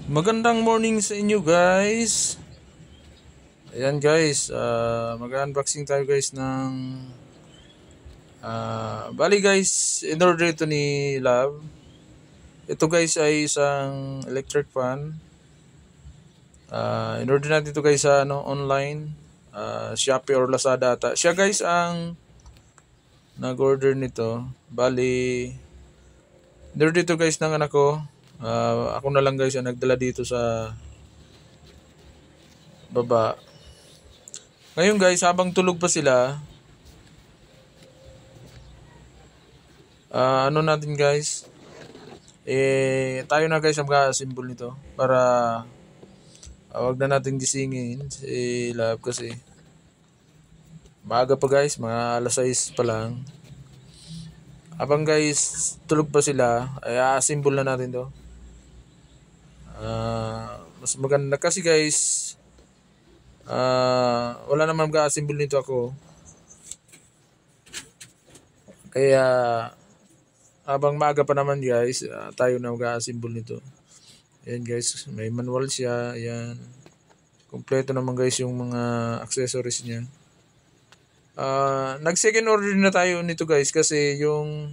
Magandang morning sa inyo guys. Ayan guys, mag-unboxing tayo guys ng bali guys, in order ito ni Love. Ito guys ay isang electric fan. In order natin ito guys sa online, Shopee or Lazada ata. Siya guys ang nag-order nito. Bali, in order dito guys ng anak ko. Ako na lang guys ang nagdala dito sa baba. Ngayon guys, habang tulog pa sila, ano natin guys, tayo na guys ang mag-assemble nito para wag na natin gisingin si Love kasi maaga pa guys, mga alas 6 pa lang. Habang guys tulog pa sila, ay assemble na natin to. Mas maganda kasi guys, wala naman mag-assemble nito ako. Kaya habang maaga pa naman guys, tayo na mag-assemble nito. Ayan guys, may manual siya. Ayan. Kompleto naman guys yung mga accessories niya. Nag second order na tayo nito guys kasi yung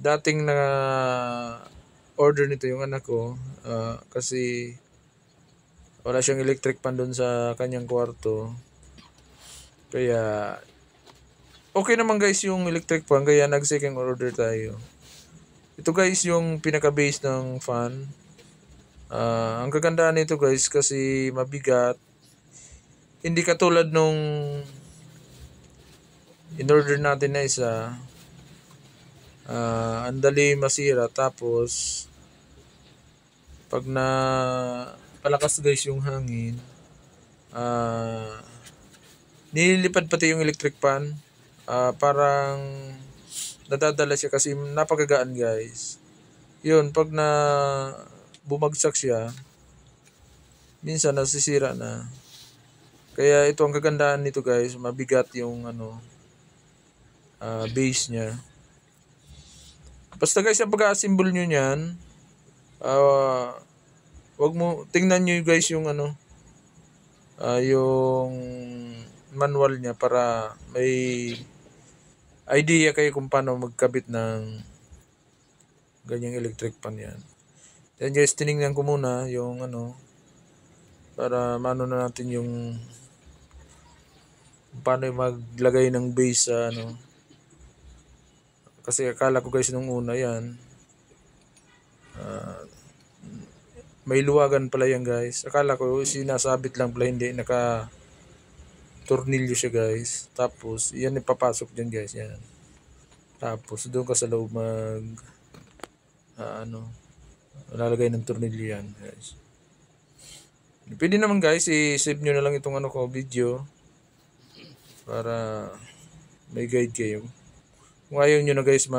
dating na order nito yung anak ko, kasi wala siyang electric pan doon sa kanyang kwarto. Kaya okay naman guys yung electric fan, kaya nag second order tayo. Ito guys yung pinaka base ng fan. Ang kagandahan nito guys kasi mabigat. Hindi katulad nung in-order natin na isa. Andali masira, tapos pag na palakas guys yung hangin, nililipad pati yung electric fan. Parang nadadala siya kasi napakagaan guys. Yun, pag na bumagsak siya, minsan nasisira na. Kaya ito ang kagandahan nito guys, mabigat yung base niya. Basta guys, ang pag-assemble nyo niyan, wag mo, tingnan nyo guys yung yung manual niya para may idea kayo kung paano magkabit ng ganyang electric pan yan. Then guys, tinignan ko muna yung para maano na natin yung paano maglagay ng base sa kasi akala ko guys nung una yan, may luwagan pala yan guys. Akala ko sinasabit lang pala, hindi naka tornilyo siya guys. Tapos yan ipapasok dyan guys, yan. Tapos doon ka sa loob mag lalagay ng tornilyo yan guys. Pwede naman guys, i-save nyo na lang itong ko video para may guide kayo. Kung ayaw nyo na guys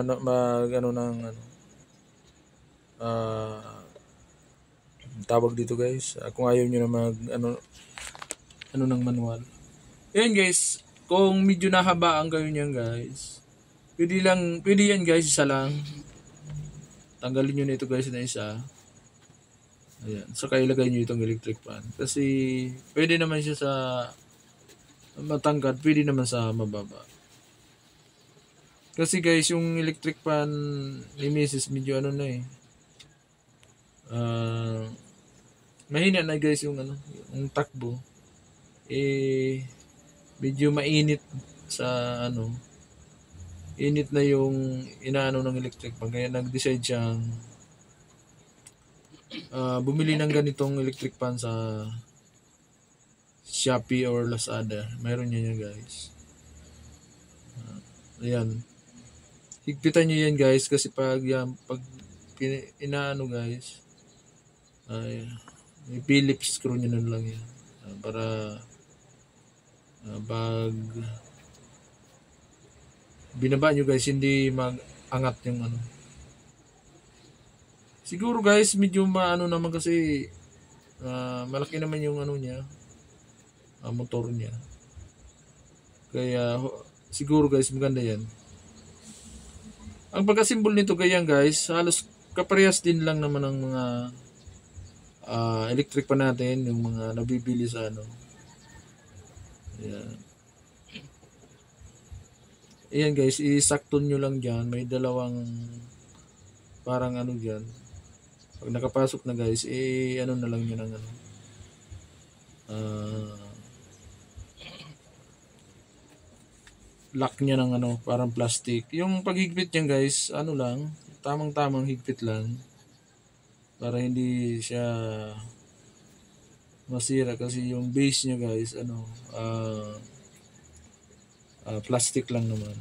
tawag dito guys, kung ayaw nyo na mag ng manual. Ayan guys, kung medyo nahabaan kayo niyan guys, pwede yan guys, isa lang. Tanggalin nyo na ito guys na isa. Ayan, saka ilagay nyo itong electric fan. Kasi pwede naman siya sa matangkad, pwede naman sa mababa. Kasi guys, yung electric fan ni Mrs. medyo mahina na guys yung yung takbo. Medyo mainit sa init na yung inaano ng electric fan. Kaya nag-decide siyang bumili ng ganitong electric fan sa Shopee or Lazada. Mayroon niya guys. Ayan. Higpitan nyo yan guys kasi pag inaano guys, ay Phillips screw nyo na lang yan para pag binaba nyo guys, hindi mag-angat yung siguro guys medyo maano naman kasi malaki naman yung niya, motor niya. Kaya siguro guys maganda yan. Ang pagka-symbol nito ganyan guys, halos kaparehas din lang naman ng mga electric pa natin, yung mga nabibili sa ano. Ayan. Ayan guys, isakto nyo lang dyan. May dalawang parang ano dyan. Pag nakapasok na guys, ano na lang yun ang ano. Lock niya ng ano, parang plastic. Yung paghigpit niyan guys, ano lang, tamang-tamang higpit lang. Para hindi siya masira kasi yung base niya guys, ano, plastic lang naman.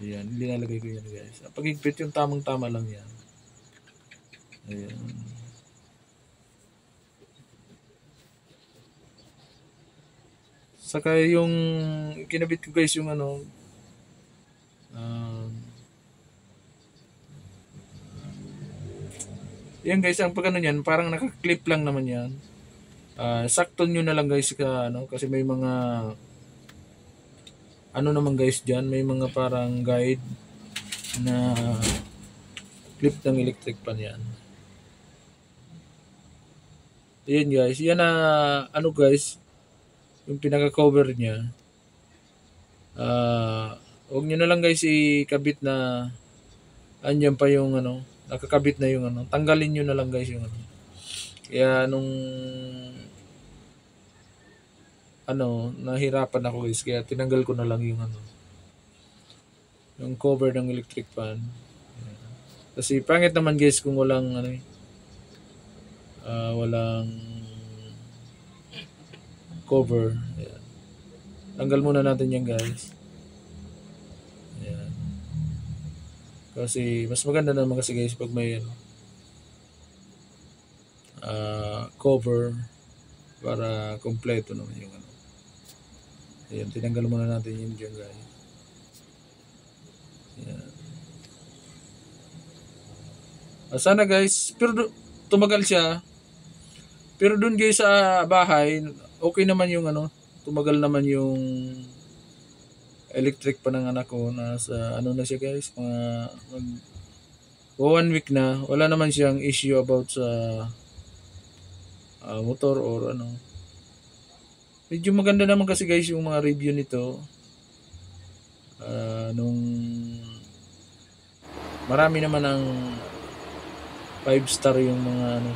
Ayan, nilalagay ko yan guys. Paghigpit yung tamang-tama lang yan. Ayan. Saka yung kinabit ko guys yung ano, yan guys, ang pag ano yan, parang naka-clip lang naman yan. Sakto nyo na lang guys ka, ano, kasi may mga ano naman guys dyan, may mga parang guide na clip ng electric pan yan. Ayan guys, yan na ano guys, yung pinaka-cover niya. Huwag nyo na lang guys ikabit na andyan pa yung ano, nakakabit na yung ano. Tanggalin nyo na lang guys yung ano. Kaya nung ano, nahirapan ako guys, kaya tinanggal ko na lang yung ano, yung cover ng electric fan. Kasi pangit naman guys kung walang ano, walang cover. Ayan. Tanggal muna natin yan guys. Ayan. Kasi mas maganda naman kasi guys pag may ano, cover para kompleto naman yung ano. Ayan, tinanggal muna natin yun dyan guys. Ayan. Sana guys, pero tumagal siya. Pero dun guys sa bahay, okay naman yung ano, tumagal naman yung electric pa ng anak ko. Nasa ano na siya guys, mga 1 week na. Wala naman siyang issue about sa motor or ano. Medyo maganda naman kasi guys yung mga review nito. Nung marami naman ang 5-star yung mga ano.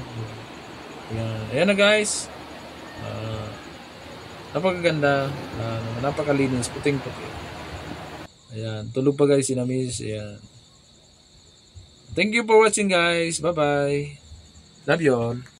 Ayan, ayan na guys. Napakaganda, napakalinis, puting-puti. Ayan, tulog pa guys si Namis. Ayan. Thank you for watching guys. Bye-bye. Love you all.